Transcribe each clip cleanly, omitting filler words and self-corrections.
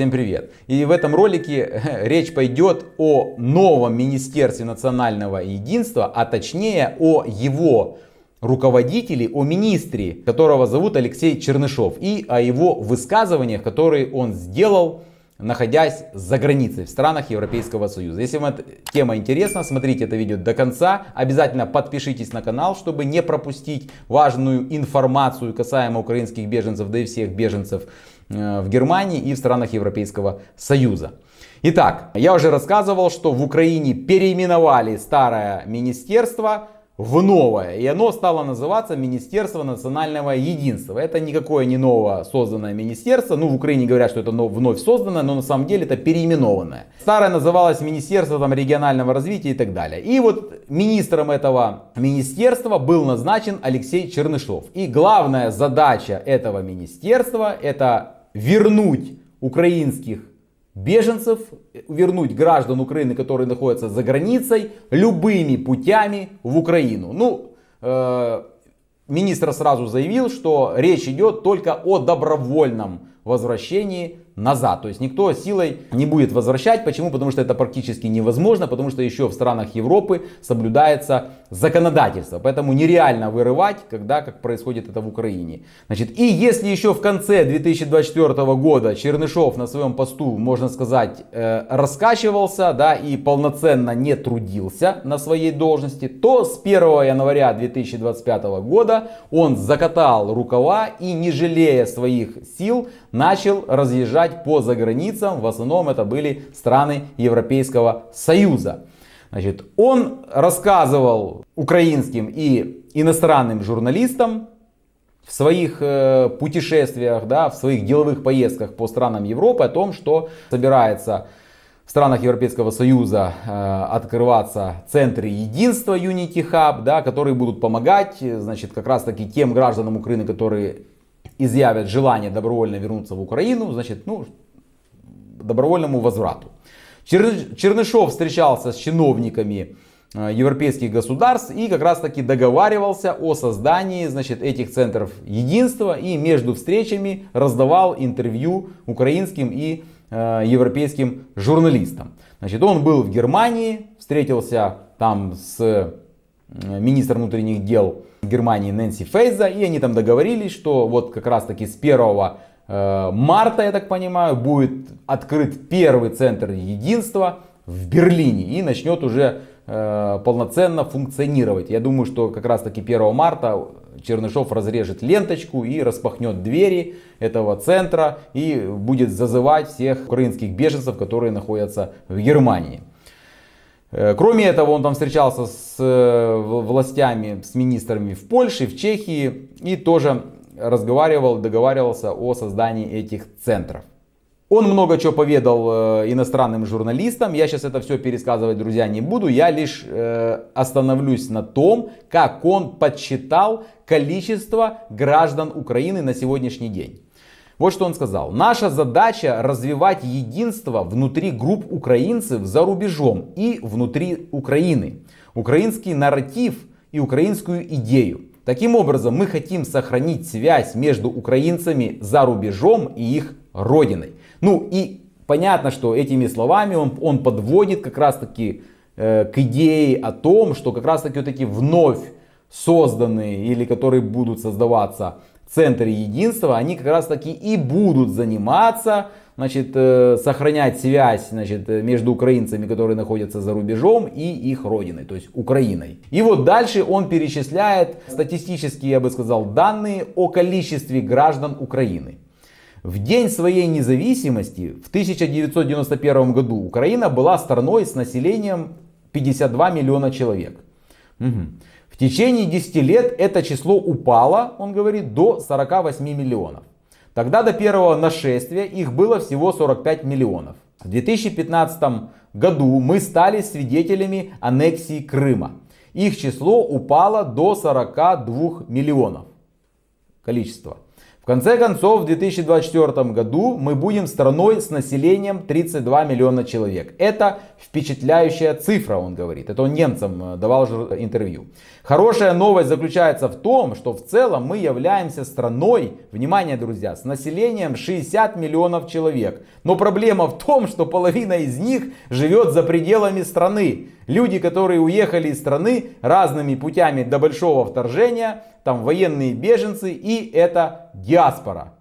Всем привет! И в этом ролике речь пойдет о новом Министерстве национального единства, а точнее о его руководителе, о министре, которого зовут Алексей Чернышов, и о его высказываниях, которые он сделал, находясь за границей, в странах Европейского Союза. Если вам эта тема интересна, смотрите это видео до конца. Обязательно подпишитесь на канал, чтобы не пропустить важную информацию касаемо украинских беженцев, да и всех беженцев в Германии и в странах Европейского Союза. Итак, я уже рассказывал, что в Украине переименовали старое министерство в новое, и оно стало называться Министерство национального единства. Это никакое не новое созданное министерство, в Украине говорят, что это вновь созданное, но на самом деле это переименованное. Старое называлось Министерство регионального развития и так далее. И вот министром этого министерства был назначен Алексей Чернышов. И главная задача этого министерства — это вернуть украинских беженцев, вернуть граждан Украины, которые находятся за границей, любыми путями в Украину. Министр сразу заявил, что речь идет только о добровольном возвращении назад. То есть никто силой не будет возвращать. Почему? Потому что это практически невозможно, потому что еще в странах Европы соблюдается законодательство. Поэтому нереально вырывать, как происходит это в Украине. И если еще в конце 2024 года Чернышов на своем посту, можно сказать, раскачивался, и полноценно не трудился на своей должности, то с 1 января 2025 года он закатал рукава и, не жалея своих сил, начал разъезжать по заграницам. В основном это были страны Европейского Союза. Он рассказывал украинским и иностранным журналистам в своих путешествиях, в своих деловых поездках по странам Европы о том, что собирается в странах Европейского Союза открываться центры единства Unity Hub, которые будут помогать, как раз таки тем гражданам Украины, которые изъявят желание добровольно вернуться в Украину, добровольному возврату. Чернышов встречался с чиновниками европейских государств и как раз таки договаривался о создании этих центров единства, и между встречами раздавал интервью украинским и европейским журналистам. Он был в Германии, встретился там с министром внутренних дел Германии Нэнси Фейза, и они там договорились, что вот как раз таки с 1 марта, я так понимаю, будет открыт первый центр единства в Берлине и начнет уже полноценно функционировать. Я думаю, что как раз таки 1 марта Чернышов разрежет ленточку и распахнет двери этого центра и будет зазывать всех украинских беженцев, которые находятся в Германии. Кроме этого, он там встречался с властями, с министрами в Польше, в Чехии и тоже договаривался о создании этих центров. Он много чего поведал иностранным журналистам. Я сейчас это все пересказывать, друзья, не буду. Я лишь остановлюсь на том, как он подсчитал количество граждан Украины на сегодняшний день. Вот что он сказал. Наша задача развивать единство внутри групп украинцев за рубежом и внутри Украины. Украинский нарратив и украинскую идею. Таким образом, мы хотим сохранить связь между украинцами за рубежом и их родиной. И понятно, что этими словами он подводит как раз таки к идее о том, что как раз таки вот эти вновь созданные или которые будут создаваться центры единства, они как раз таки и будут заниматься, сохранять связь, между украинцами, которые находятся за рубежом, и их родиной, то есть Украиной. И вот дальше он перечисляет статистические, я бы сказал, данные о количестве граждан Украины. В день своей независимости в 1991 году Украина была страной с населением 52 миллиона человек. В течение 10 лет это число упало, он говорит, до 48 миллионов. Тогда до первого нашествия их было всего 45 миллионов. В 2015 году мы стали свидетелями аннексии Крыма. Их число упало до 42 миллионов. Количество. В конце концов, в 2024 году мы будем страной с населением 32 миллиона человек. Это впечатляющая цифра, он говорит. Это он немцам давал интервью. Хорошая новость заключается в том, что в целом мы являемся страной, внимание, друзья, с населением 60 миллионов человек. Но проблема в том, что половина из них живет за пределами страны. Люди, которые уехали из страны разными путями до большого вторжения, там военные беженцы, и это диаспора.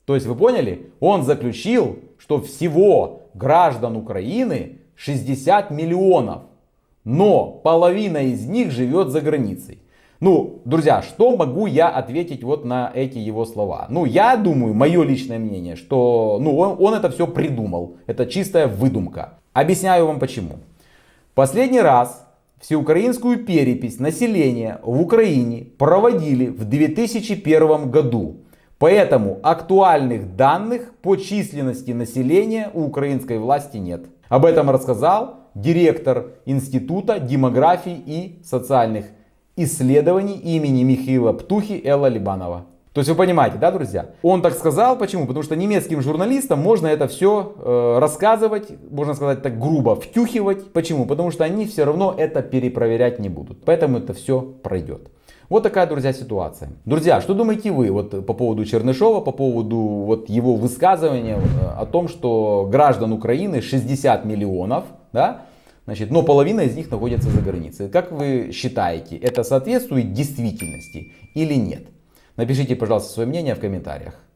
То есть вы поняли? Он заключил, что всего граждан Украины 60 миллионов. Но половина из них живет за границей. Ну, друзья, что могу я ответить вот на эти его слова? Ну, я думаю, мое личное мнение, что он это все придумал. Это чистая выдумка. Объясняю вам почему. Последний раз всеукраинскую перепись населения в Украине проводили в 2001 году. Поэтому актуальных данных по численности населения у украинской власти нет. Об этом рассказал директор Института демографии и социальных исследований имени Михаила Птухи Элла Либанова. То есть вы понимаете, да, друзья? Он так сказал, почему? Потому что немецким журналистам можно это все рассказывать, можно сказать так грубо, втюхивать. Почему? Потому что они все равно это перепроверять не будут. Поэтому это все пройдет. Вот такая, друзья, ситуация. Друзья, что думаете вы вот по поводу Чернышова, по поводу вот его высказывания о том, что граждан Украины 60 миллионов, да? Значит, но половина из них находится за границей. Как вы считаете, это соответствует действительности или нет? Напишите, пожалуйста, свое мнение в комментариях.